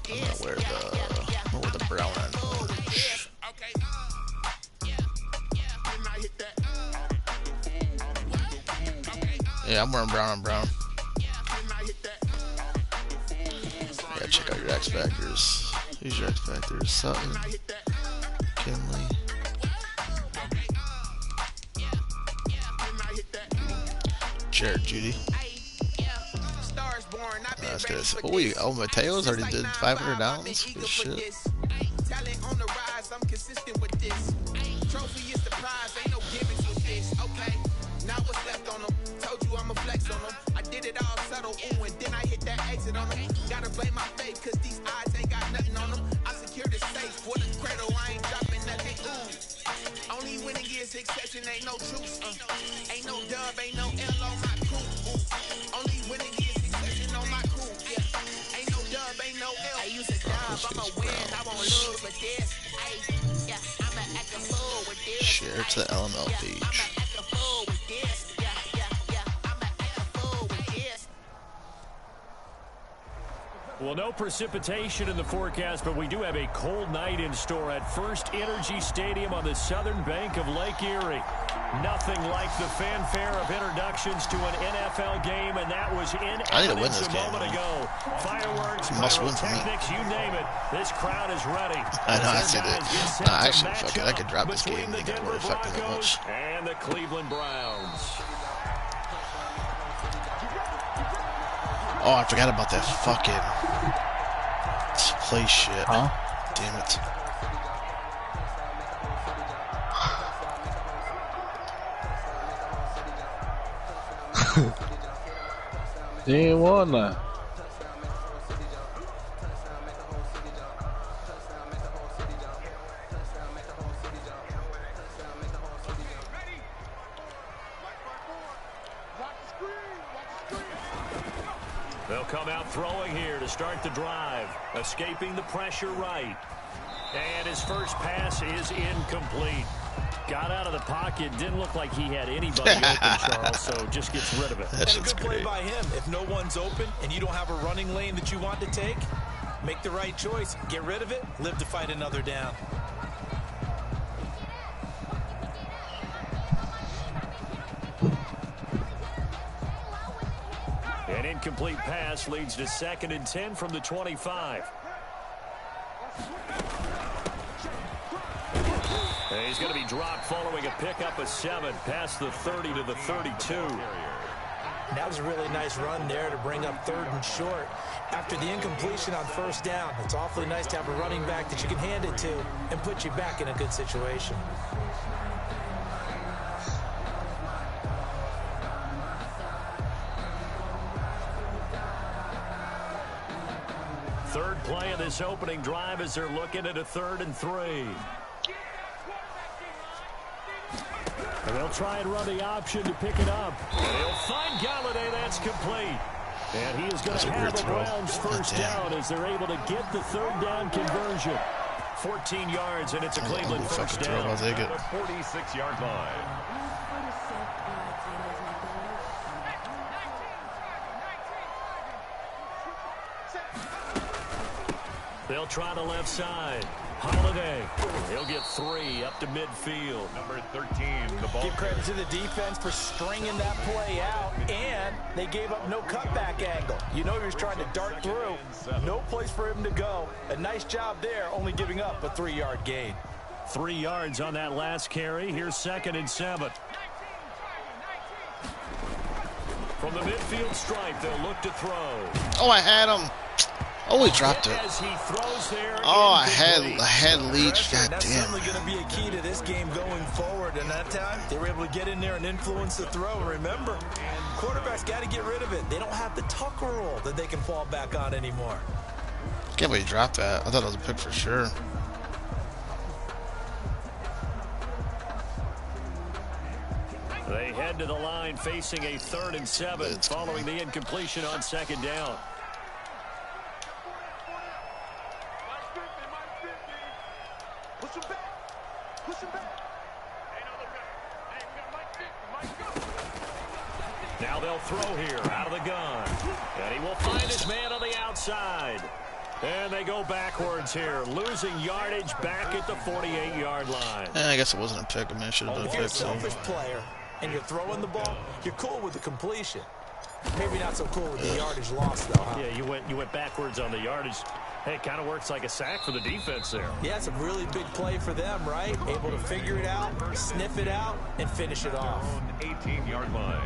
I'm gonna wear the brown and orange. Yeah, I'm wearing brown on brown. Yeah, check out your X Factors. Who's your X Factors? Sutton, Kinley, Jared Judy. That's good. Oh, wait, Mateo's already did 500 downs? Good shit. Now what's left on them? Told you I'ma flex on them. I did it all subtle, ooh, and then I hit that exit on them. Gotta blame my faith, cause these eyes ain't got nothing on them. I secured the safe for the cradle, I ain't dropping nothing, ooh. Only winning is exception, ain't no truce, ain't no dub, ain't no L on my crew, ooh. Only winning is exception on my crew, yeah. Ain't no dub, ain't no L. I use a dub, I'ma win, I won't lose with this, yeah, I'ma act a fool with this. Share to the LML page. Well, no precipitation in the forecast, but we do have a cold night in store at First Energy Stadium on the southern bank of Lake Erie. Nothing like the fanfare of introductions to an NFL game, and that was in evidence a moment ago. Fireworks, pyrotechnics, you name it. This crowd is ready. I know, I see that. Nah, actually, fuck it. I could drop this game. They got really fucking that much. And the Cleveland Browns. Oh, I forgot about that fucking play shit. Huh? Damn it. They ain't won that. They'll come out throwing here to start the drive, escaping the pressure right. And his first pass is incomplete. Got out of the pocket, didn't look like he had anybody open, Charles, so just gets rid of it. That and a good play by him. If no one's open and you don't have a running lane that you want to take, make the right choice. Get rid of it, live to fight another down. An incomplete pass leads to 2nd and 10 from the 25. And he's going to be dropped following a pickup of 7 past the 30 to the 32. That was a really nice run there to bring up 3rd and short. After the incompletion on 1st down, it's awfully nice to have a running back that you can hand it to and put you back in a good situation. Third play of this opening drive as they're looking at a 3rd and 3. And they'll try and run the option to pick it up. And they'll find Galladay. That's complete. And he is going to have the Browns first down as they're able to get the 3rd down conversion. 14 yards, and it's a Cleveland first down. I'll take it. 46-yard line. They'll try the left side. Holiday. He'll get 3 up to midfield. Number 13, the ball. Give credit to the defense for stringing that play out, and they gave up no cutback angle. You know he was trying to dart through. No place for him to go. A nice job there, only giving up a 3-yard gain. 3 yards on that last carry. Here's 2nd and 7. From the midfield stripe, they'll look to throw. Oh, I had him. Oh, he dropped it. As he throws there, oh, I had Leach. God That's damn. certainly going to be a key to this game going forward. And that time, they were able to get in there and influence the throw. Remember, quarterbacks got to get rid of it. They don't have the tuck rule that they can fall back on anymore. Can't believe he dropped that. I thought it was a pick for sure. They head to the line facing a 3rd and 7 following the incompletion on 2nd down. Now they'll throw here out of the gun. And he will find his man on the outside. And they go backwards here, losing yardage back at the 48-yard line. I guess it wasn't a pick. I mean, it should have been a pick. If you're a selfish player and you're throwing the ball, you're cool with the completion. Maybe not so cool with the yardage loss, though, huh? Yeah, you went backwards on the yardage. Hey, it kind of works like a sack for the defense there. Yeah, it's a really big play for them, right? Able to figure it out, sniff it out, and finish it off. 18-yard line.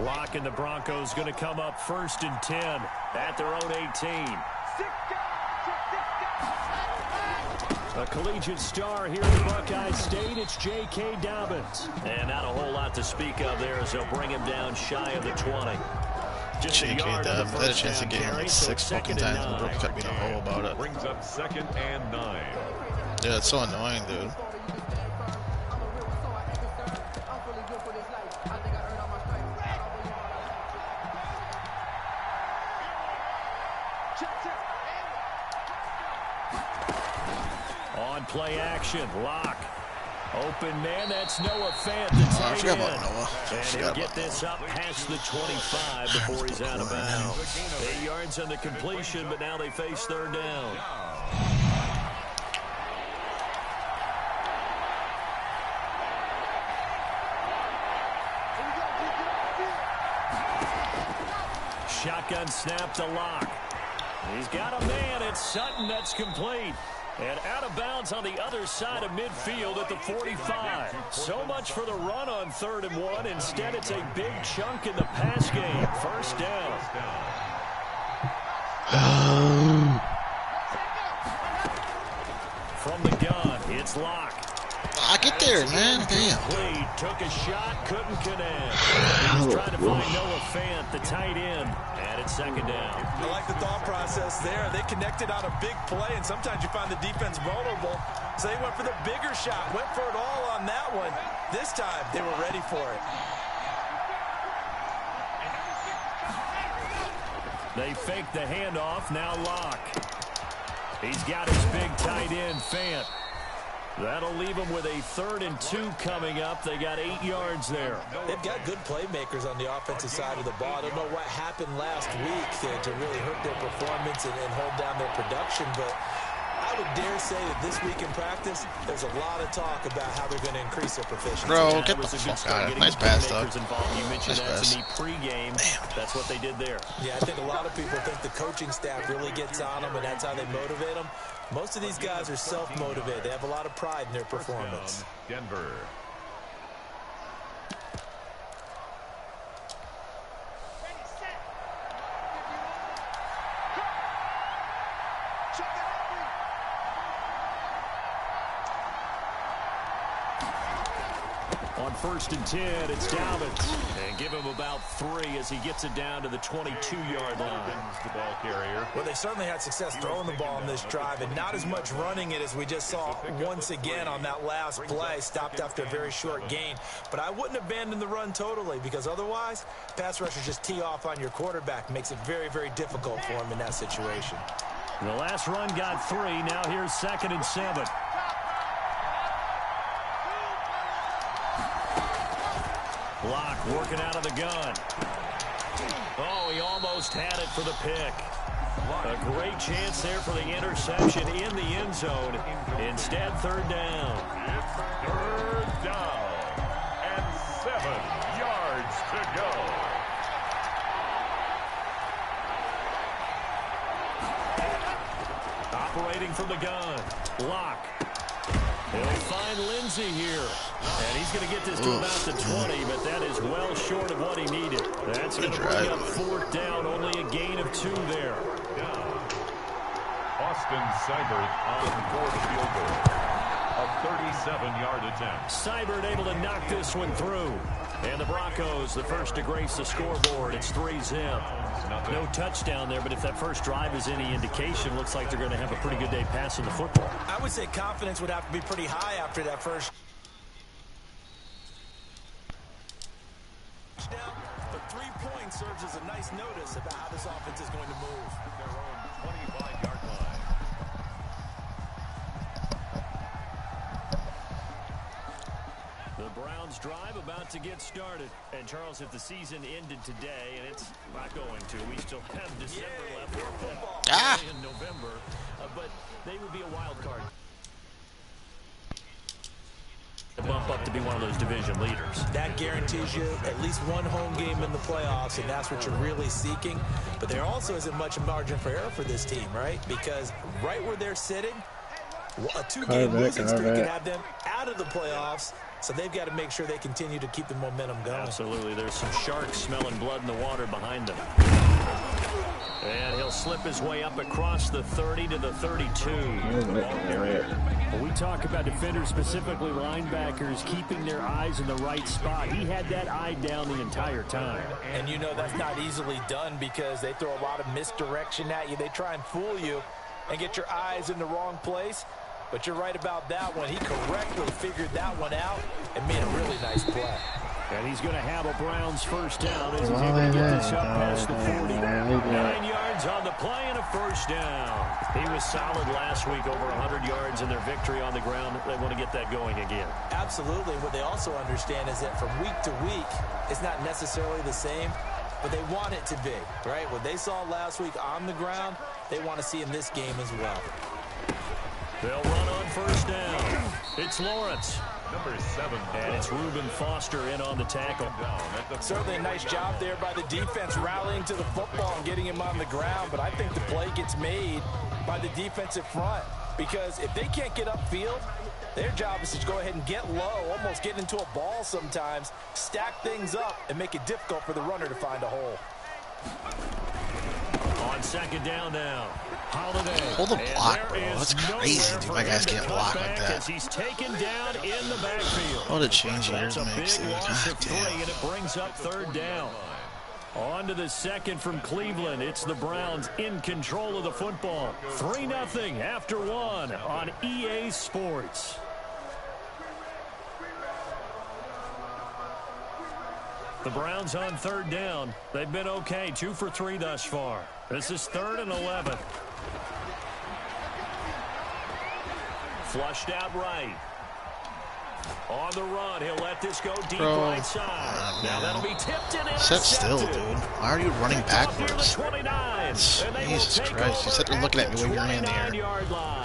Lock and the Broncos going to come up 1st and 10 at their own 18. A collegiate star here in the Buckeye State, it's J.K. Dobbins. And not a whole lot to speak of there as they'll bring him down shy of the 20. J.K. Dobbins had a chance to get him like 6 fucking times, but Brooke kept being a hoe about it. Brings up 2nd and 9. Yeah, it's so annoying, dude. On play action, Lock. Open man, that's Noah Fant. I forgot about Noah. And he'll get this up past the 25 before he's out of bounds. 8 yards on the completion, but now they face 3rd down. Shotgun snap to Lock. He's got a man. It's Sutton. That's complete. And out of bounds on the other side of midfield at the 45. So much for the run on 3rd and 1. Instead, it's a big chunk in the pass game. 1st down. From the gun, it's Lock. I get there, man. Damn. Lead, took a shot, couldn't connect. He was trying to find Noah Fant, the tight end, and it's 2nd down. I like the thought process there. They connected on a big play, and sometimes you find the defense vulnerable. So they went for the bigger shot, went for it all on that one. This time, they were ready for it. They fake the handoff, now Lock. He's got his big tight end, Fant. That'll leave them with a 3rd and 2 coming up. They got 8 yards there. They've got good playmakers on the offensive side of the ball. I don't know what happened last week to really hurt their performance and hold down their production, but I would dare say that this week in practice, there's a lot of talk about how they're going to increase their proficiency. Bro, get the fuck out of it. Nice pass, though. You mentioned that to me pregame. That's what they did there. Yeah, I think a lot of people think the coaching staff really gets on them, and that's how they motivate them. Most of these guys are self-motivated. They have a lot of pride in their performance. Denver. On 1st and 10, it's Dobbins. And give him about 3 as he gets it down to the 22-yard line. The ball carrier. Well, they certainly had success throwing the ball in this drive, and not as much running it as we just saw once again on that last play. Stopped after a very short gain. But I wouldn't abandon the run totally, because otherwise, pass rushers just tee off on your quarterback. Makes it very, very difficult for him in that situation. The last run got 3. Now here's 2nd and 7. Lock working out of the gun. Oh, he almost had it for the pick. A great chance there for the interception in the end zone. Instead, 3rd down. 3rd down. And 7 yards to go. Operating from the gun. Lock. He'll find Lindsey here. And he's going to get this to about the 20, but that is well short of what he needed. That's going to bring up 4th down, only a gain of 2 there. Austin Seibert on for the field goal. A 37-yard attempt. Seibert able to knock this one through. And the Broncos, the first to grace the scoreboard. It's 3-zip. No touchdown there, but if that first drive is any indication, looks like they're going to have a pretty good day passing the football. I would say confidence would have to be pretty high after that first down. But 3 points serves as a nice notice about how this offense is going to move. Their own 25-yard line. The Broncos drive about to get started. And Charles, if the season ended today, and it's not going to, we still have December left in November, but they would be a wild card. Bump up to be one of those division leaders. That guarantees you at least one home game in the playoffs, and that's what you're really seeking. But there also isn't much margin for error for this team, right? Because right where they're sitting, a 2-game losing streak could have them out of the playoffs, so they've got to make sure they continue to keep the momentum going. Absolutely. There's some sharks smelling blood in the water behind them. And he'll slip his way up across the 30 to the 32. When we talk about defenders, specifically linebackers, keeping their eyes in the right spot. He had that eye down the entire time. And you know that's not easily done because they throw a lot of misdirection at you. They try and fool you and get your eyes in the wrong place. But you're right about that one. He correctly figured that one out and made a really nice play. And he's going to have a Browns first down as he's able to get this up past the 40. 9 yards on the play and a first down. He was solid last week, over 100 yards in their victory on the ground. They want to get that going again. Absolutely. What they also understand is that from week to week, it's not necessarily the same, but they want it to be, right? What they saw last week on the ground, they want to see in this game as well. They'll run on first down. It's Lawrence. Number 7. And it's Reuben Foster in on the tackle. Certainly a nice job there by the defense rallying to the football and getting him on the ground, but I think the play gets made by the defensive front because if they can't get upfield, their job is to go ahead and get low, almost get into a ball sometimes, stack things up, and make it difficult for the runner to find a hole. On second down now. Holiday. Hold the block, bro. That's crazy, dude. My guys can't block like that. He's taken down in the backfield. What a change years makes, dude. God damn. And it brings up third down. On to the second from Cleveland. It's the Browns in control of the football. 3-0 after 1 on EA Sports. The Browns on third down. They've been okay. 2 for 3 thus far. This is 3rd and 11. Flushed out right. On the run, he'll let this go deep right side. Now that'll be tipped and Sit still, dude. Why are you running backwards? 29, Jesus Christ. You sit there looking at me when you're in the air.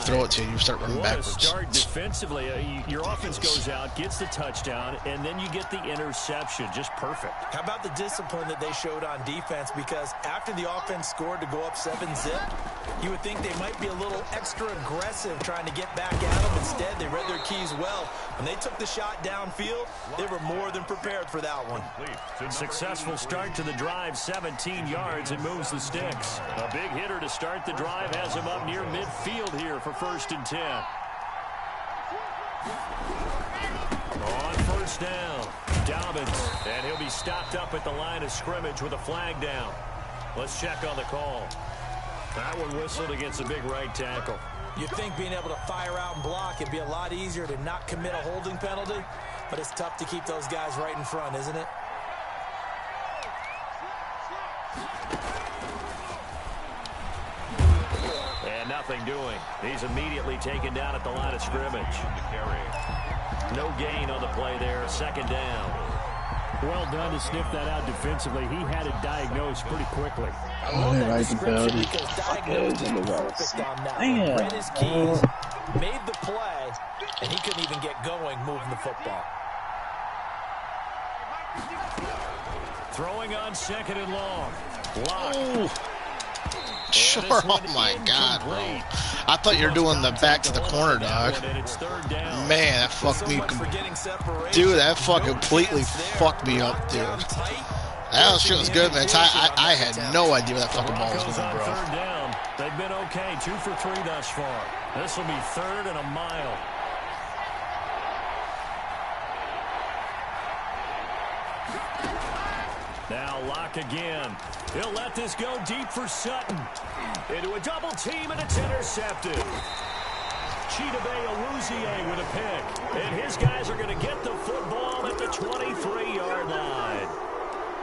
Throw it to you, you start running backwards. Start defensively. Your offense goes out, gets the touchdown, and then you get the interception. Just perfect. How about the discipline that they showed on defense? Because after the offense scored to go up 7-zip, you would think they might be a little extra aggressive trying to get back at them. Instead, they read their keys well. When they took the shot downfield, they were more than prepared for that one. Successful start to the drive, 17 yards, and moves the sticks. A big hitter to start the drive has him up near midfield here for 1st and 10. On first down, Dobbins, and he'll be stopped up at the line of scrimmage with a flag down. Let's check on the call. That one whistled against a big right tackle. You'd think being able to fire out and block it'd be a lot easier to not commit a holding penalty, but it's tough to keep those guys right in front, isn't it? And nothing doing. He's immediately taken down at the line of scrimmage. No gain on the play there. 2nd down. Well done to sniff that out defensively. He had it diagnosed pretty quickly. I love that description because diagnosed is perfect on that one. Read his keys, made the play, and he couldn't even get going moving the football. Throwing on 2nd and long. Block. Sure, oh my God, bro. I thought you were doing the back to the corner, dog. Man, that fucked me. Dude, that fucking completely fucked me up, dude. That shit was good, man. I had no idea where that fucking ball was going, bro. They've been okay. 2 for 3 thus far. This will be 3rd and a mile. Now Locke again. He'll let this go deep for Sutton. Into a double team, and it's intercepted. Chidobe Awuzie with a pick. And his guys are going to get the football at the 23-yard line.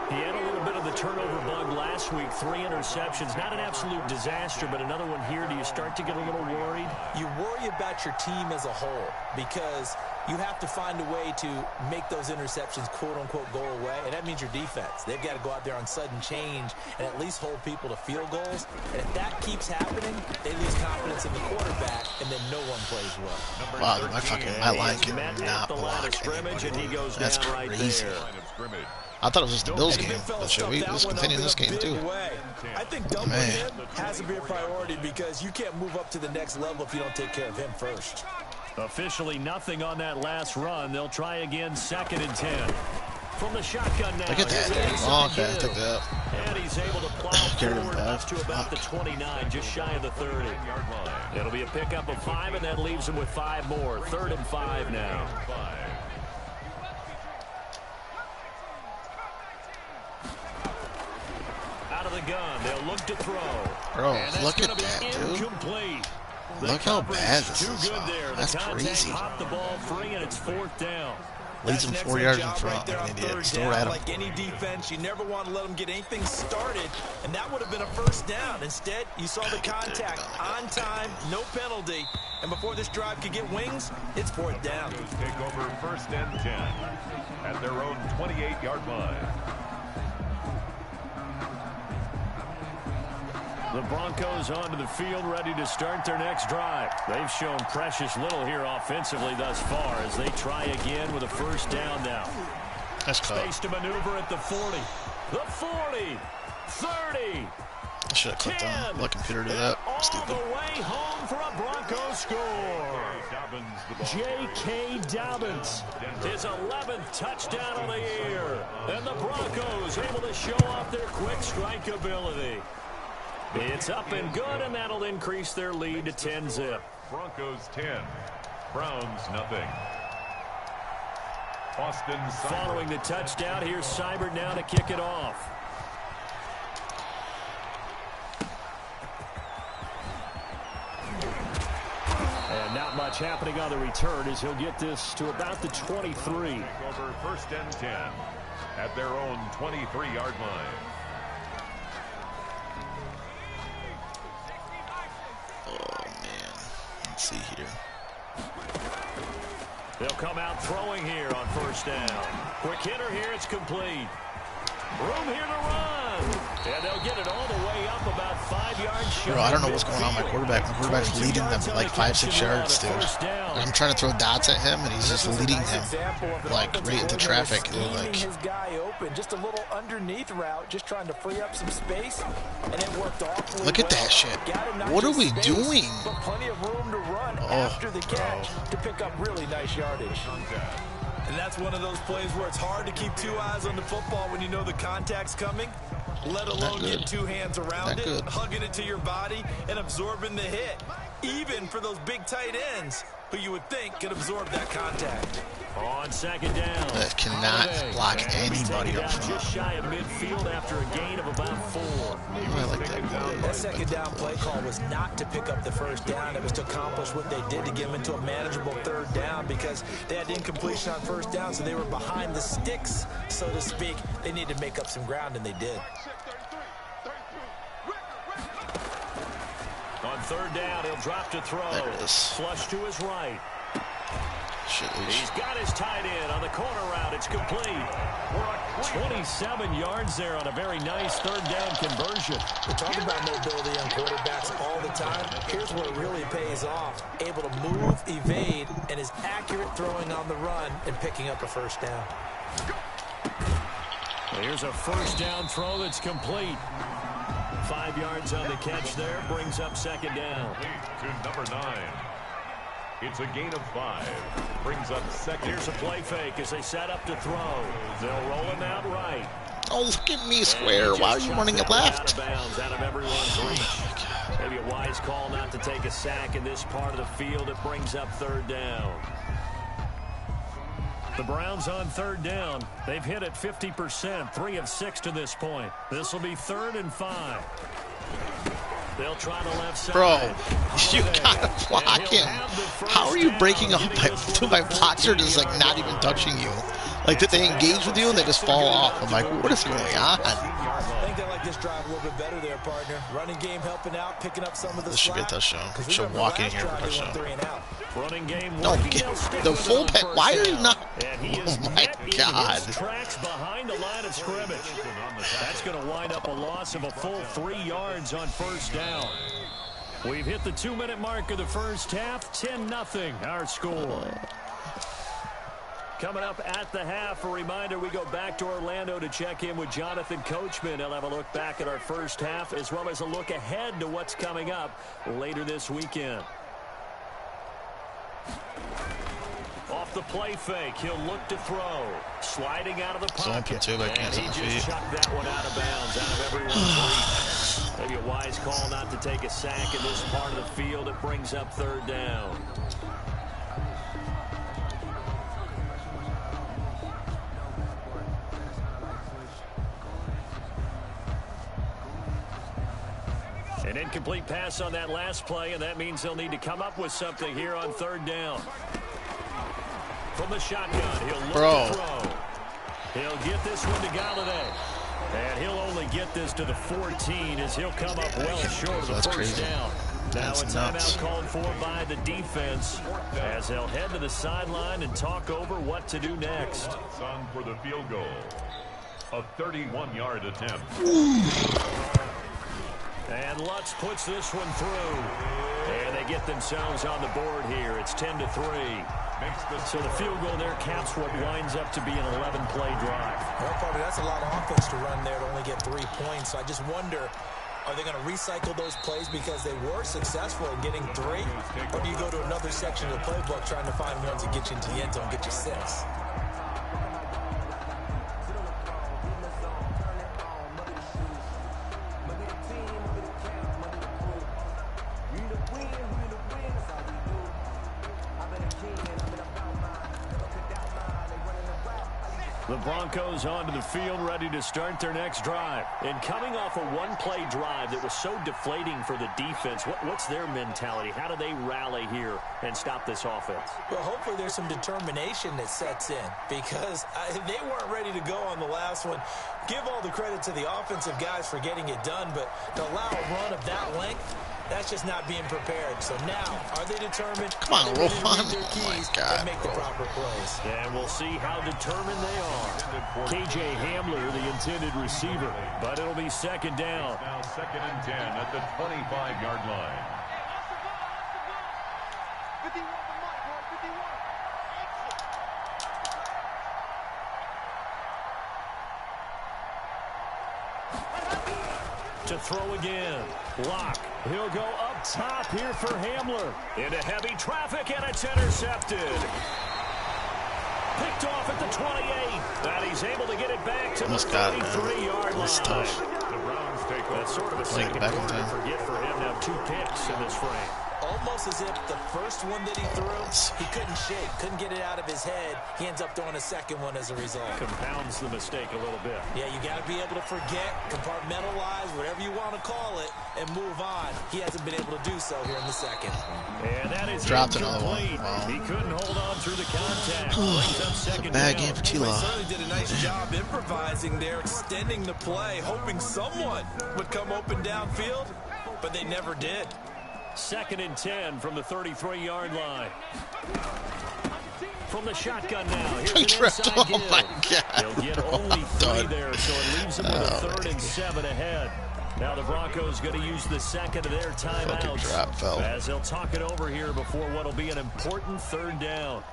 He had a little bit of the turnover bug last week. 3 interceptions. Not an absolute disaster, but another one here. Do you start to get a little worried? You worry about your team as a whole because you have to find a way to make those interceptions quote-unquote go away, and that means your defense. They've got to go out there on sudden change and at least hold people to field goals. And if that keeps happening, they lose confidence in the quarterback, and then no one plays well. Wow, my line cannot block anymore. That's crazy. I thought it was just the Bills game, but should we just continue this game too? I think doubling him has to be a priority because you can't move up to the next level if you don't take care of him first. Officially nothing on that last run. They'll try again, 2nd and 10. From the shotgun now. Look at that. Oh, okay, I took that. And he's able to plow forward up to about the 29, just shy of the 30. It'll be a pickup of 5, and that leaves him with 5 more. 3rd and 5 now. Out of the gun, they'll look to throw. Bro, look at that, dude. Look how bad this is. That's crazy. The ball free, and it's 4th down. Leads him 4 yards in front like an idiot. Still at him. Like any defense, you never want to let them get anything started, and that would have been a 1st down. Instead, you saw the contact on time, no penalty, and before this drive could get wings, it's 4th down. Take over 1st and 10 at their own 28-yard line. The Broncos onto the field, ready to start their next drive. They've shown precious little here offensively thus far as they try again with a 1st down now. That's close. Space to maneuver at the 40. The 40. 30. I should have clicked on. Let computer do that. Stupid. All the way home for a Broncos score. J.K. Dobbins. His 11th touchdown of the year. And the Broncos able to show off their quick strike ability. It's up and good, and that'll increase their lead to 10-zip. Broncos 10, Browns nothing. Austin following the touchdown. Here's Seibert now to kick it off. And not much happening on the return as he'll get this to about the 23. Over 1st and 10 at their own 23-yard line. See here. They'll come out throwing here on 1st down. Quick hitter here, it's complete. Room here to run. And they'll get it all the way up about 5 yards short. Bro, I don't know what's going on with my quarterback. My quarterback's leading them like 5-6 yards, dude. I'm trying to throw dots at him, and he's just leading him like right into traffic. Like, his guy open, just a little underneath route, just trying to free up some space, and it worked awfully. Look at that shit. What are we doing? But plenty of room to run after the catch to pick up really nice yardage. And that's one of those plays where it's hard to keep 2 eyes on the football when you know the contact's coming, let alone get 2 hands around it, hugging it to your body, and absorbing the hit. Even for those big tight ends who you would think could absorb that contact. On 2nd down. That cannot block anybody up front. Just shy of midfield after a gain of about 4. I like that. That 2nd down play call was not to pick up the 1st down. It was to accomplish what they did to get them into a manageable 3rd down because they had incompletion on 1st down, so they were behind the sticks, so to speak. They needed to make up some ground, and they did. On 3rd down, he'll drop to throw. There it is. Flush to his right. Shit, he's got his tight end on the corner route. It's complete. 27 yards there on a very nice 3rd down conversion. We talk about mobility on quarterbacks all the time. Here's where it really pays off. Able to move, evade, and is accurate throwing on the run and picking up a 1st down. Here's a 1st down throw that's complete. 5 yards on the catch there. Brings up 2nd down. To number 9. It's a gain of 5. Brings up 2nd. Here's a play fake as they set up to throw. They'll roll him out right. Oh, look at me square. Why are you running it left? Out of bounds, out of everyone's reach. Maybe a wise call not to take a sack in this part of the field. It brings up 3rd down. The Browns on 3rd down. They've hit it 50%, 3 of 6 to this point. This will be 3rd and 5. They'll try the left side. Bro, you gotta block him. How are you breaking up? Do my blocks are just like not even touching you? Like, did they engage with you and they just fall off? I'm like, what is going on? I think they like this drive a little bit better there, partner. Running game helping out, picking up some of the This should be a touchdown. Should walk in here for a touchdown. Running game. No, get the full pet. Why are you not? Oh my God. Tracks behind the line of scrimmage. That's going to wind up a loss of a full 3 yards on first down. We've hit the 2-minute mark of the first half. 10-0 our score. Coming up at the half, a reminder, we go back to Orlando to check in with Jonathan Coachman. He'll have a look back at our first half as well as a look ahead to what's coming up later this weekend. Off the play fake, he'll look to throw. Sliding out of the pocket. And he just chucked that one out of bounds, out of everyone's reach. Maybe a wise call not to take a sack in this part of the field. It brings up third down. An incomplete pass on that last play, and that means they'll need to come up with something here on third down. From the shotgun, he'll look to throw. He'll get this one to Galladay. And he'll only get this to the 14 as he'll come up well short of the first down. Now a timeout called for by the defense as they'll head to the sideline and talk over what to do next. On for the field goal. A 31-yard attempt. And Lutz puts this one through. And they get themselves on the board here. It's 10-3. So the field goal there caps what winds up to be an 11-play drive. Well, probably that's a lot of offense to run there to only get 3 points. So I just wonder, are they going to recycle those plays because they were successful in getting 3? Or do you go to another section of the playbook trying to find ones that get you into the end zone, get you 6? The Broncos onto the field, ready to start their next drive. And coming off a one-play drive that was so deflating for the defense, what's their mentality? How do they rally here and stop this offense? Well, hopefully there's some determination that sets in because they weren't ready to go on the last one. Give all the credit to the offensive guys for getting it done, but to allow a run of that length, that's just not being prepared. So now, are they determined? Come on, Rohan. Oh my God. And make the proper plays. And we'll see how determined they are. KJ Hamler, the intended receiver, but it'll be second down. Now 2nd and 10 at the 25-yard line. To throw again. Lock. He'll go up top here for Hamler. Into heavy traffic, and it's intercepted. Picked off at the 28. And he's able to get it back to the 33-yard line. That's tough. The Browns take over. That's sort of a second quarter forget for him. Now 2 picks in this frame. Almost as if the first one that he threw, he couldn't shake, couldn't get it out of his head. He ends up throwing a second one as a result. Compounds the mistake a little bit. Yeah, you got to be able to forget, compartmentalize, whatever you want to call it, and move on. He hasn't been able to do so here in the second. And that is dropped another one. Wow. He couldn't hold on through the contact. Brings up second bad down. game for T-Law. He certainly did a nice job improvising there, extending the play, hoping someone would come open downfield, but they never did. 2nd and 10 from the 33-yard line. From the shotgun now. Here's an inside give. Oh my God. He'll get only 3 there, so it leaves him with a 3rd and 7 ahead. Now the Broncos going to use the second of their timeouts as they'll talk it over here before what will be an important 3rd down.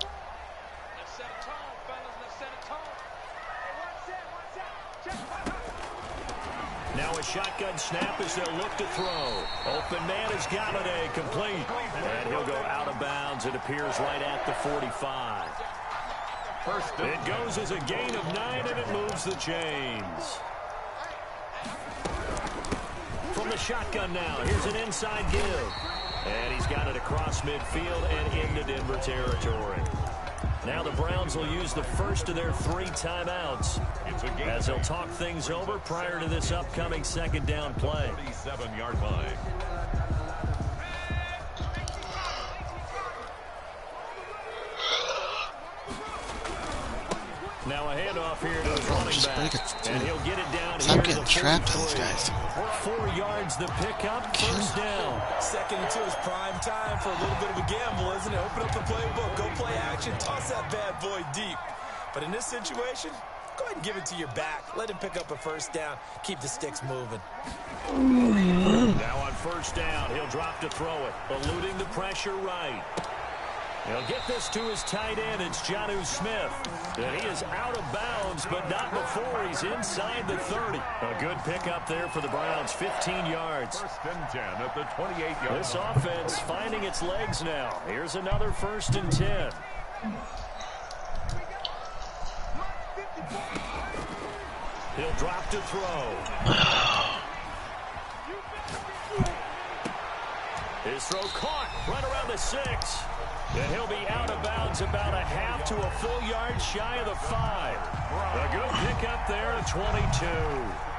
Now a shotgun snap as they'll look to throw. Open man is Galladay, complete. And he'll go out of bounds. It appears right at the 45. It goes as a gain of 9, and it moves the chains. From the shotgun now, here's an inside give. And he's got it across midfield and into Denver territory. Now the Browns will use the first of their 3 timeouts as they'll talk things over prior to this upcoming 2nd down play. 37-yard line. Now a handoff here to the running back. And he'll get it down Stop here getting trapped in these guys. 4 yards the pickup, first down. Second and 2 is prime time for a little bit of a gamble, isn't it? Open up the playbook, go play action, toss that bad boy deep. But in this situation, go ahead and give it to your back. Let him pick up a first down. Keep the sticks moving. Now on first down, he'll drop to throw it, eluding the pressure right. He'll get this to his tight end. It's Jonnu Smith. And he is out of bounds, but not before he's inside the 30. A good pickup there for the Browns, 15 yards. First and 10 at the 28-yard This line. offense finding its legs now. Here's another first and 10. He'll drop to throw. His throw caught right around the 6. And he'll be out of bounds about a half to a full yard shy of the 5. A good pickup there at 22.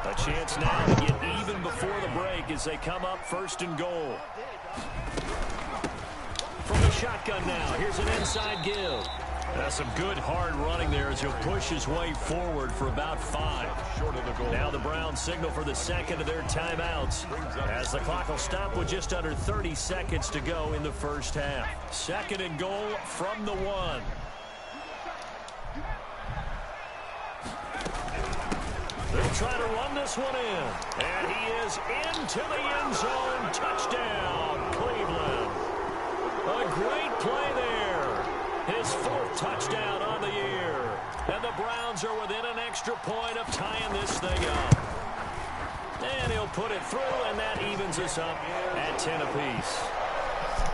A chance now to get even before the break as they come up first and goal. From the shotgun now, here's an inside give. That's some good hard running there as he'll push his way forward for about 5. Short of the goal. Now the Browns signal for the second of their timeouts as the clock will stop with just under 30 seconds to go in the first half. Second and goal from the 1. They'll try to run this one in. And he is into the end zone. Touchdown, Cleveland. A great play there. His 4th touchdown on the year. And the Browns are within an extra point of tying this thing up. And he'll put it through, and that evens us up at 10 apiece.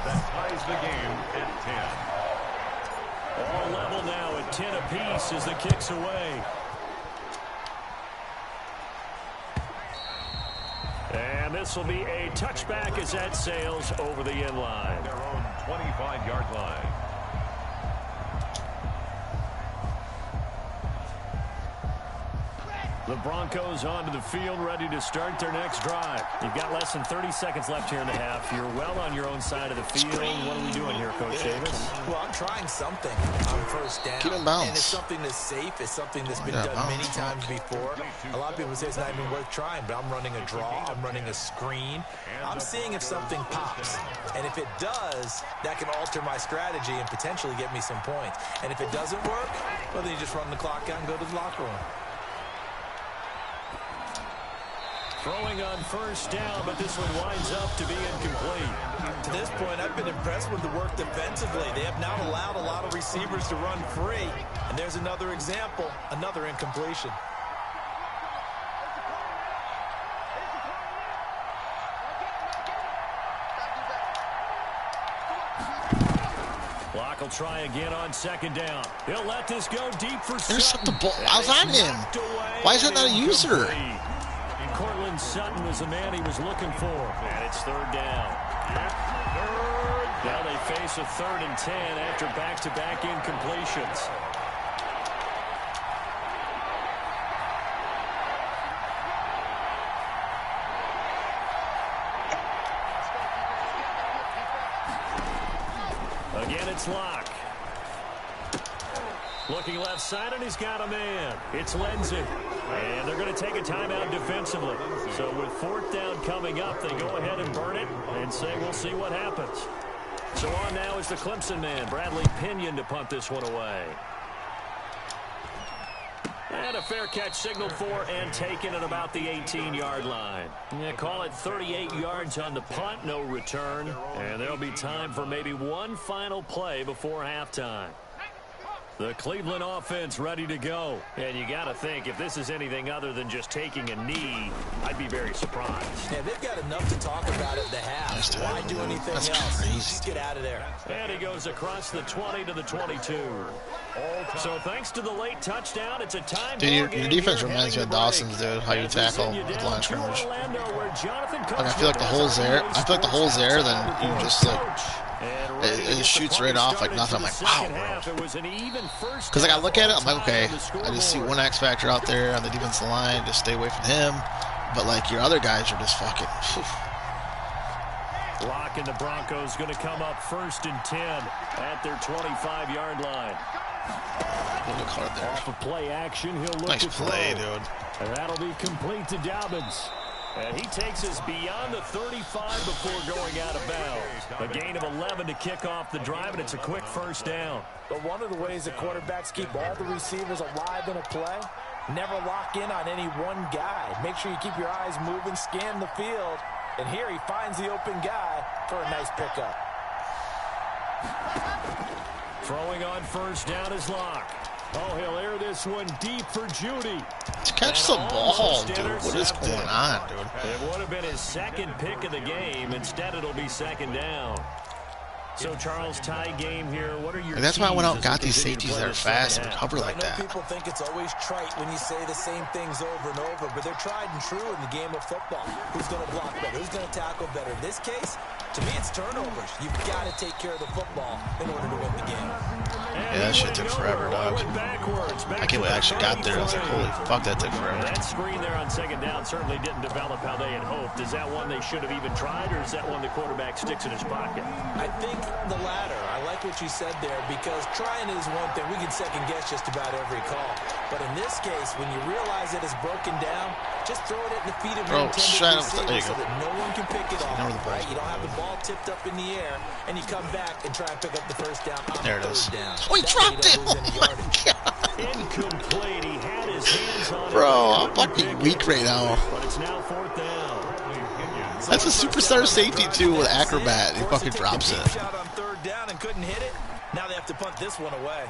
That ties the game at 10. All level now at 10 apiece as the kick's away. And this will be a touchback as that sails over the end line. Their own 25-yard line. The Broncos onto the field, ready to start their next drive. You've got less than 30 seconds left here in the half. You're well on your own side of the field. What are we doing here, Coach Davis? Well, I'm trying something on first down. Keep him balanced. And it's something that's safe. It's something that's been done many times before. A lot of people say it's not even worth trying, but I'm running a draw. I'm running a screen. I'm seeing if something pops. And if it does, that can alter my strategy and potentially get me some points. And if it doesn't work, well, then you just run the clock out and go to the locker room. Throwing on first down, but this one winds up to be incomplete. To this point, I've been impressed with the work defensively. They have not allowed a lot of receivers to run free. And there's another example, another incompletion. Block will try again on second down. He'll let this go deep for Intercept the Sutton. ball. I was on him. Why is that not a user? Cortland Sutton was the man he was looking for. And it's third down. Now they face a 3rd and 10 after back-to-back incompletions. Again, it's Locke. Looking left side, and he's got a man. It's Lindsey. And they're going to take a timeout defensively. So with 4th down coming up, they go ahead and burn it and say we'll see what happens. So on now is the Clemson man, Bradley Pinion, to punt this one away. And a fair catch signaled for and taken at about the 18-yard line. Yeah, call it 38 yards on the punt, no return. And there'll be time for maybe one final play before halftime. The Cleveland offense ready to go. And you got to think, if this is anything other than just taking a knee, I'd be very surprised. Yeah, they've got enough to talk about at the half. Why do anything else? Crazy. Just get out of there. And he goes across the 20 to the 22. So thanks to the late touchdown, it's a time. Dude, your defense reminds me of Dawson's, dude. How you tackle with line scrimmage. Like, I feel like the hole's there. I feel like the hole's there, then you just like it shoots right off like nothing. I'm like, wow, bro. Because like I look at it, I'm like, okay, I just see one X factor out there on the defensive line. Just stay away from him. But like your other guys are just fucking. Locke and the Broncos going to come up 1st and 10 at their 25-yard line. Little card there. Off of play action, he'll look Nice to play, throw. dude. And that'll be complete to Dobbins. And he takes us beyond the 35 before going out of bounds. A gain of 11 to kick off the drive, and it's a quick first down. But one of the ways that quarterbacks keep all the receivers alive in a play, never lock in on any one guy. Make sure you keep your eyes moving, scan the field. And here he finds the open guy for a nice pickup. Throwing on first down is Locke. Oh, he'll air this one deep for Judy. Catch the ball, dude. What is going on, dude? It would have been his second pick of the game. Instead, it'll be second down. So, Charles, tie game here. What are your That's why I went out and keys got these as they continue safeties to that play are this fast second and half? cover like I know that. people think it's always trite when you say the same things over and over, but they're tried and true in the game of football. Who's going to block better? Who's going to tackle better? In this case, to me, it's turnovers. You've got to take care of the football in order to win the game. Yeah, that shit took forever, dog. I can't believe I actually got there. I was like, holy fuck, that took forever. That screen there on second down certainly didn't develop how they had hoped. Is that one they should have even tried, or is that one the quarterback sticks in his pocket? I think the latter. I like what you said there, because trying is one thing. We can second guess just about every call. But in this case, when you realize that it's broken down, just throw it at the feet of your intended receiver so that no one can pick it off. Right? You don't have the ball tipped up in the air, and you come back and try and pick up the first down on There it the is. third down. Oh, he dropped it! Oh my god! Incomplete. He had his hands on it. Bro, I'm fucking weak right now. But it's now fourth down. That's a superstar safety, too, with Acrobat. He fucking drops it. Shot on third down and couldn't hit it. Now they have to punt this one away.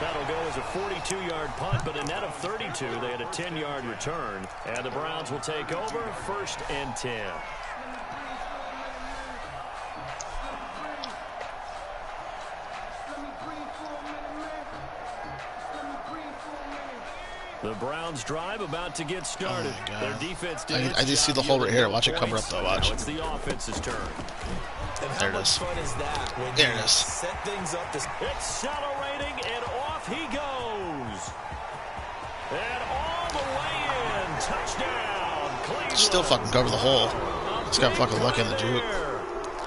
That'll go as a 42-yard punt, but a net of 32. They had a 10-yard return. And the Browns will take over, 1st and 10. The Browns drive about to get started. Oh my God. Their defense I just see the hole right here. Watch it cover up, though. Watch. Now it's the offense's turn. And There how it much is. fun is that when There you it is. set things up to... Accelerating, and off he goes. And all the way in. Touchdown, Cleveland. Still fucking cover the hole. It's got fucking luck in the juke.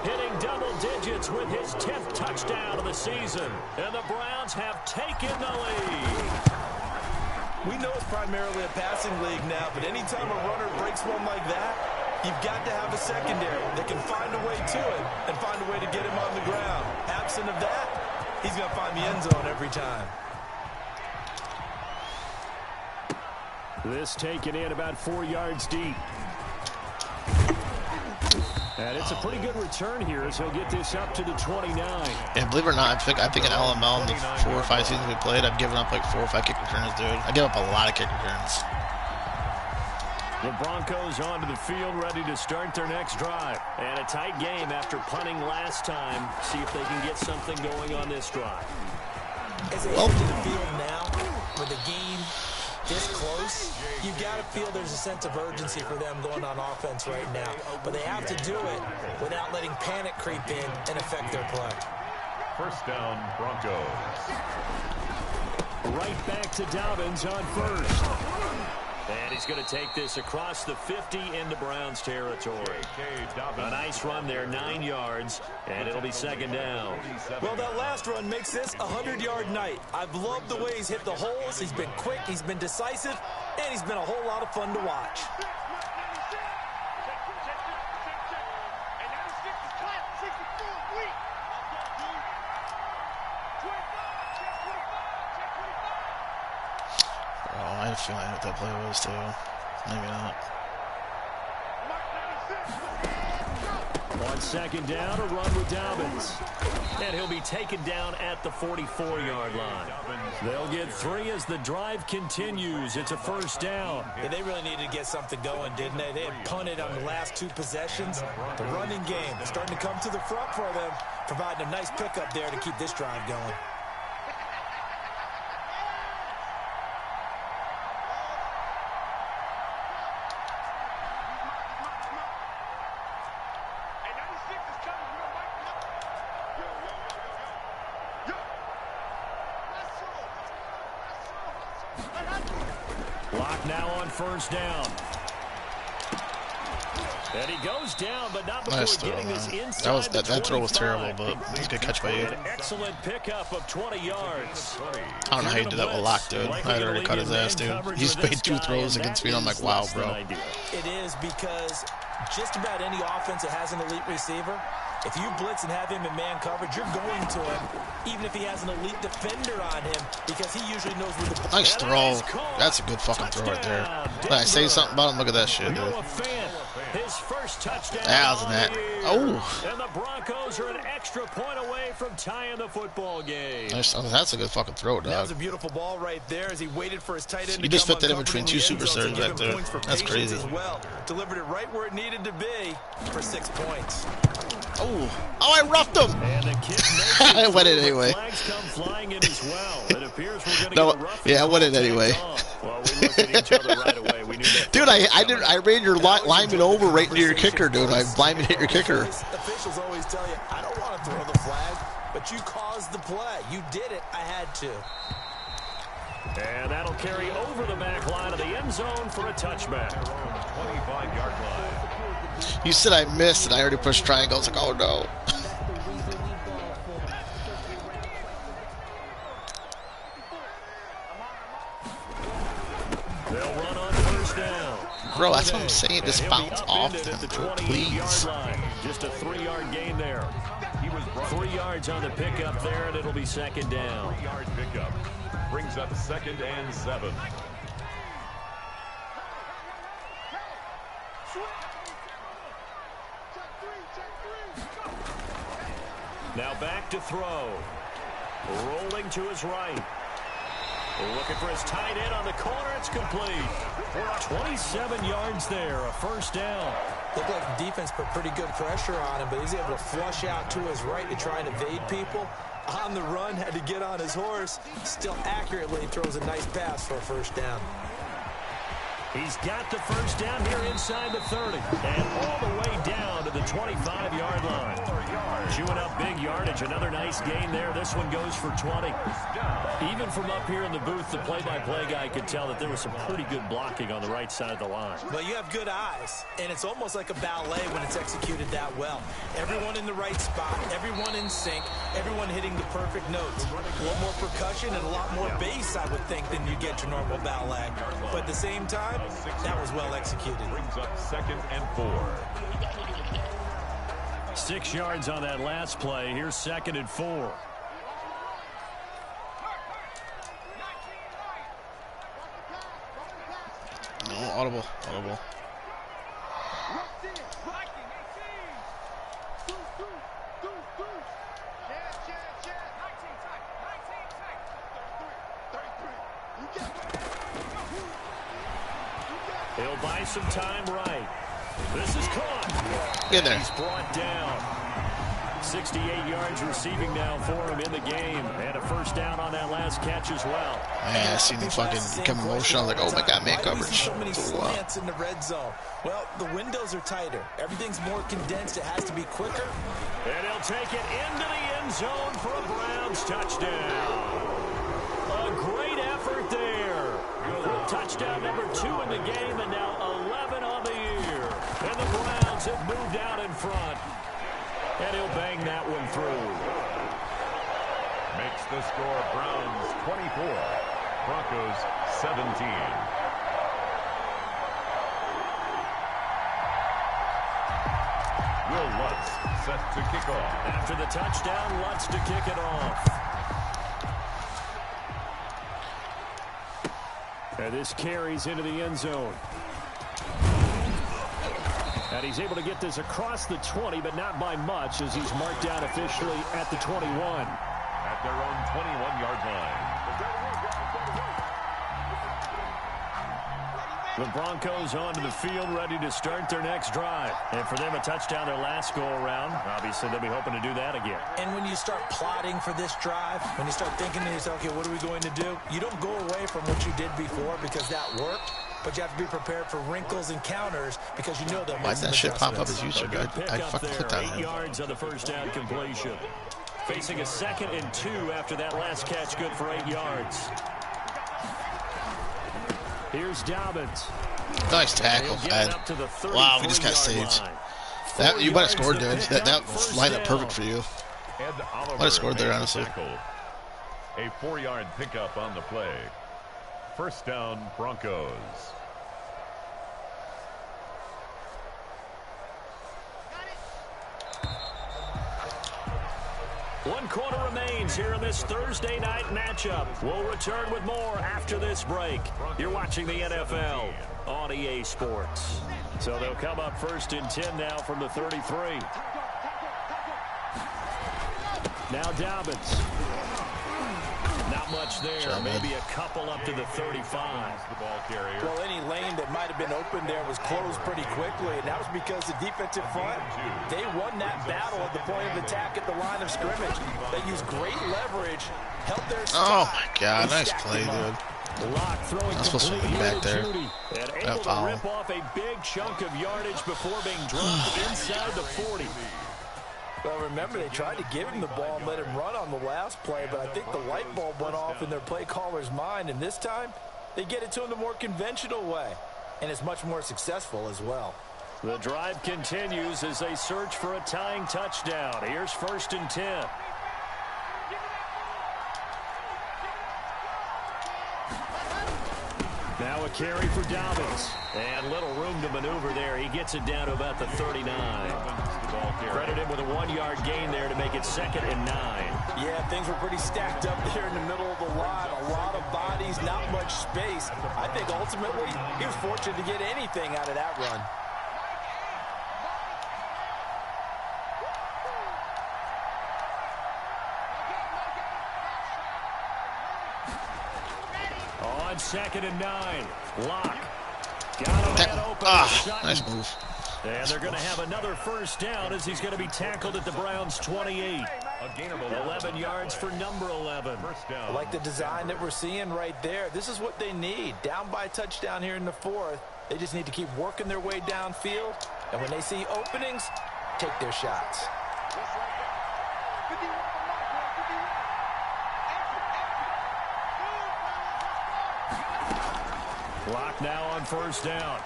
Hitting double digits with his 10th touchdown of the season. And the Browns have taken the lead. We know it's primarily a passing league now, but anytime a runner breaks one like that, you've got to have a secondary that can find a way to it and find a way to get him on the ground. Absent of that, he's going to find the end zone every time. This taken in about 4 yards deep. And it's a pretty good return here as he'll get this up to the 29. And believe it or not, I think in LML in the 4 or 5 seasons we played, I've given up like 4 or 5 kick returns, dude. I give up a lot of kick returns. The Broncos onto the field, ready to start their next drive. And a tight game after punting last time. See if they can get something going on this drive. As they enter the field now, with the game this close, you've got to feel there's a sense of urgency for them going on offense right now. But they have to do it without letting panic creep in and affect their play. First down, Broncos. Right back to Dobbins on first. And he's going to take this across the 50 into Browns territory. A nice run there, 9 yards, and it'll be second down. Well, that last run makes this a 100-yard night. I've loved the way he's hit the holes. He's been quick, he's been decisive, and he's been a whole lot of fun to watch. I had a feeling what that play was, too. Maybe not. On second down, a run with Dobbins. And he'll be taken down at the 44-yard line. They'll get 3 as the drive continues. It's a first down. Yeah, they really needed to get something going, didn't they? They had punted on the last 2 possessions. The running game starting to come to the front for them, providing a nice pickup there to keep this drive going. Lock now on first down. And he goes down, but not before Nice throw, getting this man. inside That throw was terrible, but he's good catch by you. An excellent pickup of 20 yards. I don't know how you did that with Lock, dude. I had already cut his ass, dude. He's made 2 throws against me, and I'm like, wow, bro. It is because just about any offense that has an elite receiver, if you blitz and have him in man coverage, you're going to him, even if he has an elite defender on him, because he usually knows where the... Nice throw. That's a good fucking throw right there. Did I say something about him? Look at that shit, dude. His first touchdown. That was that. Oh. And the Broncos are an extra point away from tying the football game. That's a good fucking throw, dog. That was a beautiful ball right there as he waited for his tight end. You just fit that in between 2 superstars back there. That's crazy. As well. Delivered it right where it needed to be for 6 points. Oh, I roughed him. And the kid I went it anyway. Flags come flying in as well. It appears we're going to No, get a rough. yeah, I went it anyway. Well, we looked at each other right away. We knew that. Dude, I ran your lineman over right into your kicker, dude. I lineman hit your kicker. Officials always tell you, I don't want to throw the flag, but you caused the play. You did it. I had to. And that'll carry over the back line of the end zone for a touchback. 25-yard line. You said I missed, and I already pushed triangle. I was like, oh no. They'll run on first down. Bro, that's what I'm saying. Just bounce off them, please. Just a 3-yard gain there. He was 3 yards on the pickup there, and it'll be second down. 3-yard pickup brings up 2nd and 7. Now back to throw. Rolling to his right. Looking for his tight end on the corner. It's complete. 27 yards there, a first down. Looked like the defense put pretty good pressure on him, but he's able to flush out to his right to try and evade people. On the run, had to get on his horse. Still accurately throws a nice pass for a first down. He's got the first down here inside the 30. And all the way down to the 25-yard line. Chewing up big yardage. Another nice gain there. This one goes for 20. Even from up here in the booth, the play-by-play guy could tell that there was some pretty good blocking on the right side of the line. Well, you have good eyes, and it's almost like a ballet when it's executed that well. Everyone in the right spot, everyone in sync, everyone hitting the perfect notes. A lot more percussion and a lot more bass, I would think, than you get your normal ballet. But at the same time, that was well executed. Brings up 2nd and 4. 6 yards on that last play. Here's 2nd and 4. No, audible. He'll buy some time right. This is caught. In there. He's brought down. 68 yards receiving now for him in the game. And a first down on that last catch as well. Man, I seen him fucking become emotional. I was like, oh my God, man coverage. So many slants in the red zone. Well, the windows are tighter. Everything's more condensed. It has to be quicker. And he'll take it into the end zone for a Browns touchdown. A great effort there. Touchdown number 2 in the game, and now 11 on the year. And the Browns have moved out in front. And he'll bang that one through. Makes the score Browns 24, Broncos 17. Will Lutz set to kick off. After the touchdown, Lutz to kick it off. And this carries into the end zone. And he's able to get this across the 20, but not by much, as he's marked down officially at the 21. At their own 21-yard line. The Broncos onto the field, ready to start their next drive. And for them, a touchdown their last go-around. Obviously, they'll be hoping to do that again. And when you start plotting for this drive, when you start thinking to yourself, okay, what are we going to do? You don't go away from what you did before because that worked. But you have to be prepared for wrinkles and counters because you know they'll make some adjustments. Why'd that shit pop up as usual? I fucking clicked on 8 yards on the first down completion. Facing a 2nd and 2 after that last catch, good for 8 yards. Here's Dobbins. Nice tackle, Ed. Wow, we just got saved. That you might have scored, dude. That lined up perfect for you. Might have scored there, honestly. A 4-yard pickup on the play. First down, Broncos. One quarter remains here in this Thursday night matchup. We'll return with more after this break. You're watching the NFL on EA Sports. So they'll come up first and 10 now from the 33. Now Dobbins. Not much there. Maybe a couple up to the 35. Well, any lane that might have been open there was closed pretty quickly, and that was because the defensive front, they won that battle at the point of attack at the line of scrimmage. They used great leverage, held their Oh, my God. Nice play, dude. Lock throwing I'm supposed to be back there. And able to rip off a big chunk of yardage before being dropped inside the 40. Well, remember, they tried to give him the ball and let him run on the last play, but I think the light bulb went off in their play caller's mind, and this time they get it to him the more conventional way, and it's much more successful as well. The drive continues as they search for a tying touchdown. Here's first and 10. Now a carry for Dobbins. And little room to maneuver there. He gets it down to about the 39. Credit him with a 1-yard gain there to make it 2nd and 9. Yeah, things were pretty stacked up there in the middle of the line. A lot of bodies, not much space. I think ultimately he was fortunate to get anything out of that run. On 2nd and 9. Lock. Got a man open. Nice move. And they're going to have another first down as he's going to be tackled at the Browns' 28. 11 yards for number 11. I like the design that we're seeing right there. This is what they need. Down by a touchdown here in the 4th. They just need to keep working their way downfield. And when they see openings, take their shots. Lock now on first down.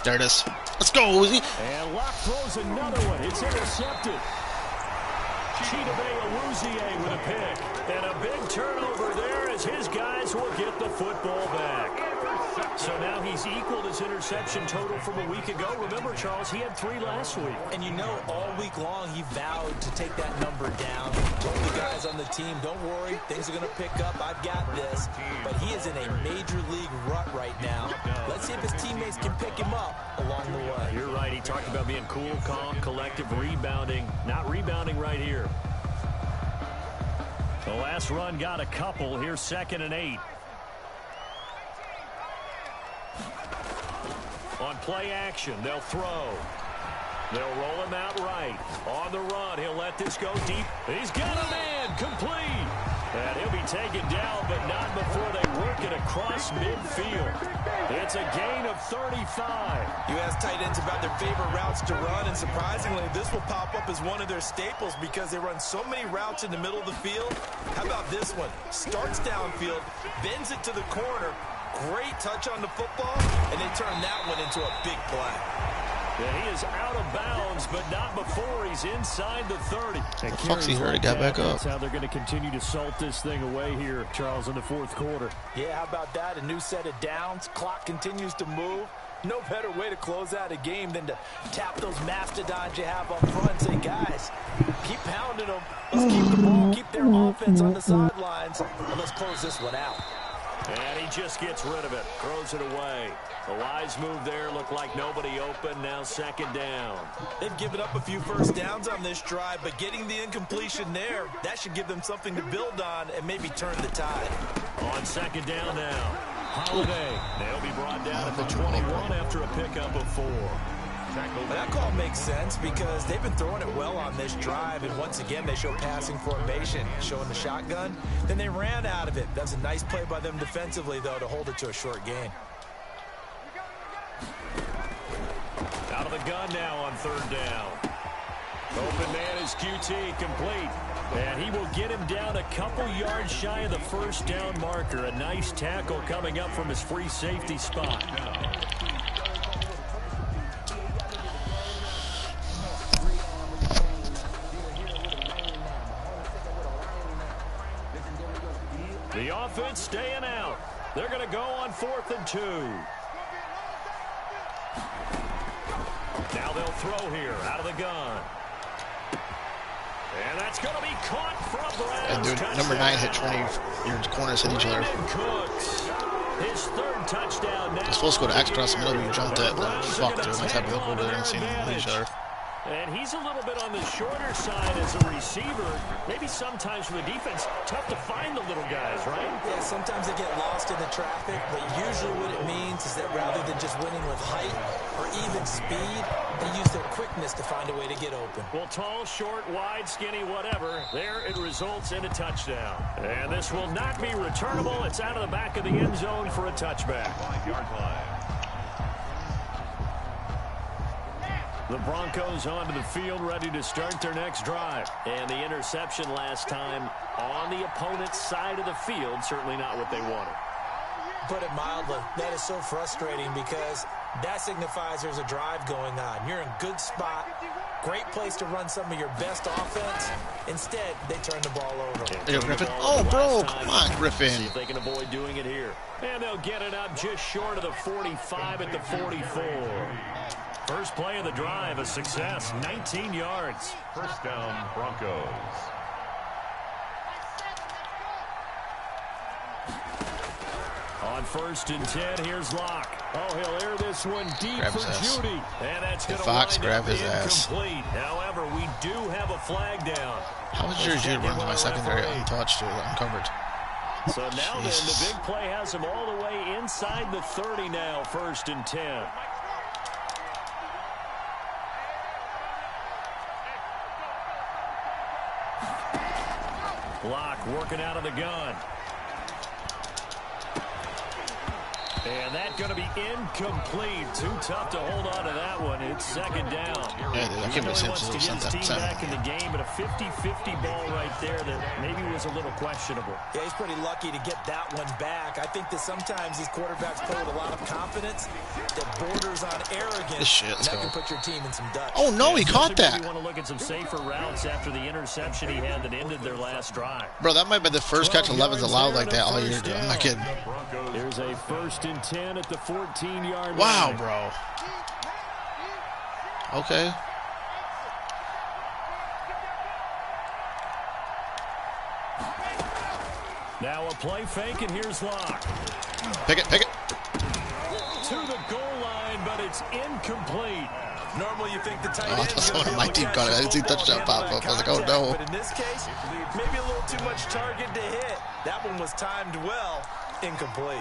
There it is. Let's go, Uzi. And Lock throws another one. It's intercepted. Chidobe Awuzie with a pick. And a big turnover there as his guys will get the football back. So now he's equaled his interception total from a week ago. Remember, Charles, he had 3 last week. And you know, all week long he vowed to take that number down. Told the guys on the team, don't worry, things are going to pick up. I've got this. But he is in a major league rut right now. Let's see if his teammates can pick him up along the way. You're right. He talked about being cool, calm, collective, rebounding. Not rebounding right here. The last run got a couple. Here's 2nd and 8. On play action, they'll throw. They'll roll him out right. On the run, he'll let this go deep. He's got a man, complete. And he'll be taken down, but not before they work it across midfield. It's a gain of 35. You ask tight ends about their favorite routes to run, and surprisingly, this will pop up as one of their staples because they run so many routes in the middle of the field. How about this one? Starts downfield, bends it to the corner, great touch on the football, and they turn that one into a big play. Yeah, he is out of bounds, but not before he's inside the 30. The fuck's he already got back up. That's how they're going to continue to salt this thing away here, Charles, in the 4th quarter. Yeah, how about that? A new set of downs. Clock continues to move. No better way to close out a game than to tap those mastodons you have up front and say, guys, keep pounding them. Let's keep the ball, keep their offense on the sidelines, and let's close this one out. And he just gets rid of it, throws it away. The wise move there, looked like nobody open, now 2nd down. They've given up a few first downs on this drive, but getting the incompletion there, that should give them something to build on and maybe turn the tide. On 2nd down now, Holiday. They'll be brought down at the 21 after a pickup of 4. That call makes sense because they've been throwing it well on this drive, and once again they show passing formation, showing the shotgun. Then they ran out of it. That's a nice play by them defensively, though, to hold it to a short gain. Out of the gun now on 3rd down. Open man is QT, complete. And he will get him down a couple yards shy of the first down marker. A nice tackle coming up from his free safety spot. The offense staying out. They're going to go on 4th and 2. Now they'll throw here out of the gun. And that's going to be caught from Brown. And dude, number 9 hit 20. Your corners hit each other. His 3rd touchdown now. It's supposed to go to X across the middle, but you jumped it. Fuck, dude. Let's have a look over there and see them hit each other. And he's a little bit on the shorter side as a receiver. Maybe sometimes for the defense, tough to find the little guys, right? Yeah, sometimes they get lost in the traffic, but usually what it means is that rather than just winning with height or even speed, they use their quickness to find a way to get open. Well, tall, short, wide, skinny, whatever. There it results in a touchdown. And this will not be returnable. It's out of the back of the end zone for a touchback. 5-yard line. The Broncos onto the field, ready to start their next drive. And the interception last time on the opponent's side of the field, certainly not what they wanted. Put it mildly, that is so frustrating because that signifies there's a drive going on. You're in a good spot, great place to run some of your best offense. Instead, they turn the ball over. Hey, Griffin. Oh, bro, come on, Griffin. See if they can avoid doing it here. And they'll get it up just short of the 45 at the 44. First play of the drive, a success, 19 yards. First down, Broncos. On 1st and 10, here's Locke. Oh, he'll air this one deep grab for Judy. And that's going to wind grab up his ass. incomplete. However, we do have a flag down. How was your Judy run to my secondary untouched or uncovered? So now then, the big play has him all the way inside the 30 now, 1st and 10. Locke working out of the gun. And that's going to be incomplete. Too tough to hold on to that one. It's 2nd down. Yeah, dude, I can't He wants to get his team back in the game, but a 50-50 ball right there that maybe was a little questionable. Yeah, he's pretty lucky to get that one back. I think that sometimes these quarterbacks play with a lot of confidence that borders on arrogance. This shit, that can put your team in some dust. Oh, no, he caught that. You want to look at some safer routes after the interception he had that ended their last drive. Bro, that might be the first catch 11's allowed like that all year, dude. I'm not kidding. Here's a 1st and 10 at the 14-yard line. Wow, bro. Okay. Now a play fake, and here's Locke. Pick it, pick it. To the goal line, but it's incomplete. Normally you think the tight Oh, I thought someone on my team got it. I didn't see touchdown pop up. I was like, oh, no. But in this case, maybe a little too much target to hit. That one was timed well. Incomplete.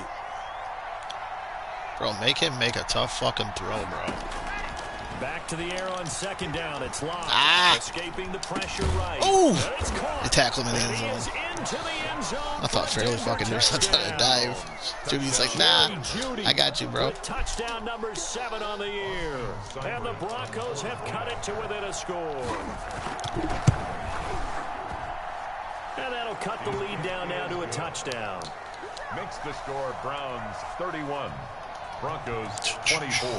Bro, make him make a tough fucking throw, bro. Back to the air on 2nd down. It's Locke. Escaping the pressure right. Ooh! It's caught. He tackled him in the end He is zone. into the end zone. I thought Fairley fucking knew something to dive. Judy's like, nah, I got you, bro. Touchdown number 7 on the year. And the Broncos have cut it to within a score. And that'll cut the lead down now to a touchdown. Makes the score Browns 31. Broncos 24.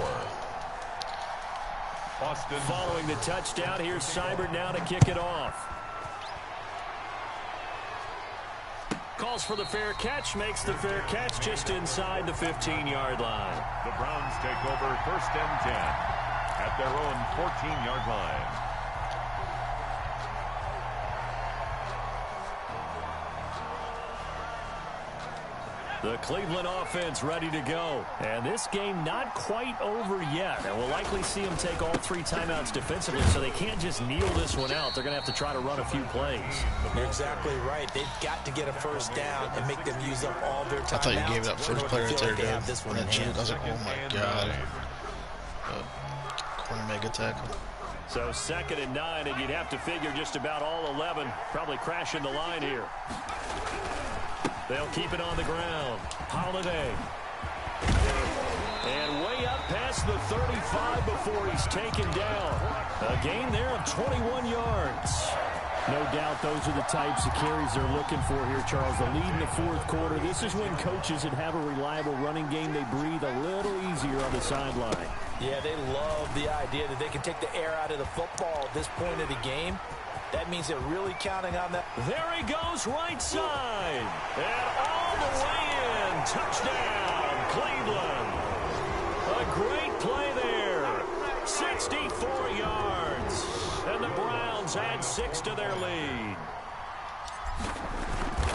Boston. Following the touchdown, here's Seibert now to kick it off. Calls for the fair catch, makes the fair catch just inside the 15-yard line. The Browns take over 1st and 10 at their own 14-yard line. The Cleveland offense ready to go. And this game not quite over yet. And we'll likely see them take all 3 timeouts defensively, so they can't just kneel this one out. They're going to have to try to run a few plays. You're exactly right. They've got to get a 1st down and make them use up all their timeouts. I thought you gave that first player right there, dude. This one And then does it. Oh, my God. Corner mega tackle. So 2nd and 9, and you'd have to figure just about all 11 probably crashing the line here. They'll keep it on the ground. Holiday. And way up past the 35 before he's taken down. A gain there of 21 yards. No doubt those are the types of carries they're looking for here, Charles. The lead in the fourth quarter. This is when coaches that have a reliable running game, they breathe a little easier on the sideline. Yeah, they love the idea that they can take the air out of the football at this point of the game. That means they're really counting on that. There he goes, right side. And all the way in. Touchdown, Cleveland. A great play there. 64 yards. And the Browns add 6 to their lead.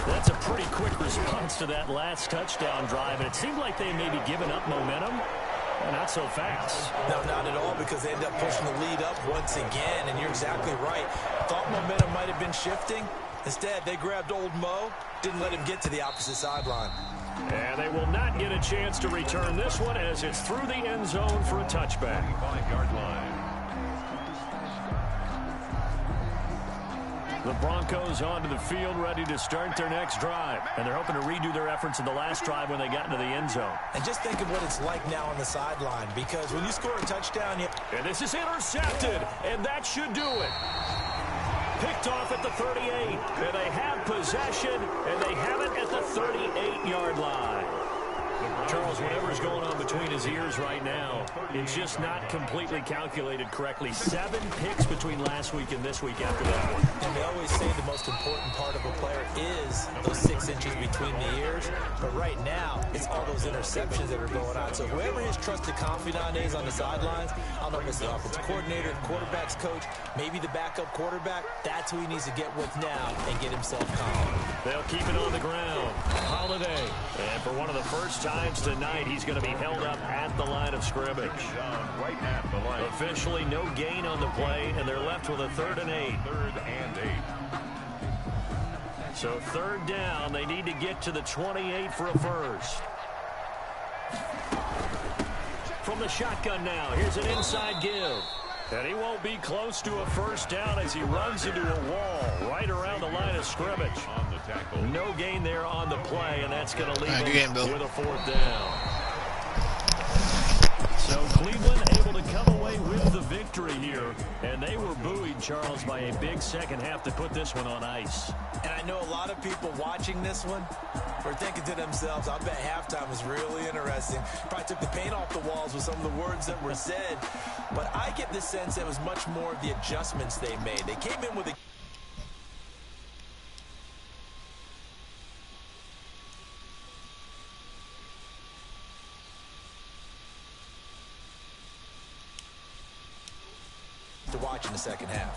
That's a pretty quick response to that last touchdown drive. And it seemed like they may be giving up momentum. Not so fast. No, not at all, because they end up pushing the lead up once again. And you're exactly right. Thought momentum might have been shifting. Instead, they grabbed old Mo, didn't let him get to the opposite sideline. And they will not get a chance to return this one as it's through the end zone for a touchback. 5-yard line. The Broncos onto the field, ready to start their next drive. And they're hoping to redo their efforts in the last drive when they got into the end zone. And just think of what it's like now on the sideline, because when you score a touchdown, and this is intercepted, and that should do it. Picked off at the 38, and they have possession, and they have it at the 38-yard line. Charles, whatever's going on between his ears right now, it's just not completely calculated correctly. 7 picks between last week and this week after that one. And they always say the most important part of a player is those 6 inches between the ears. But right now, it's all those interceptions that are going on. So whoever his trusted confidant is on the sidelines, I don't know if it's the offensive coordinator, the quarterback's coach, maybe the backup quarterback, that's who he needs to get with now and get himself calm. They'll keep it on the ground. Holiday. And for one of the first times tonight, he's going to be held up at the line of scrimmage. Right at the line. Officially no gain on the play, and they're left with a 3rd and 8. 3rd and 8. So 3rd down, they need to get to the 28 for a first. From the shotgun now, here's an inside give. And he won't be close to a first down as he runs into a wall right around the line of scrimmage. On the tackle. No gain there on the play, and that's going to leave him with a 4th down. So Cleveland able to come away with the victory here, and they were buoyed, Charles, by a big second half to put this one on ice. And I know a lot of people watching this one were thinking to themselves, I bet halftime was really interesting. Probably took the paint off the walls with some of the words that were said. But I get the sense it was much more of the adjustments they made. They came in with a to watch in the second half.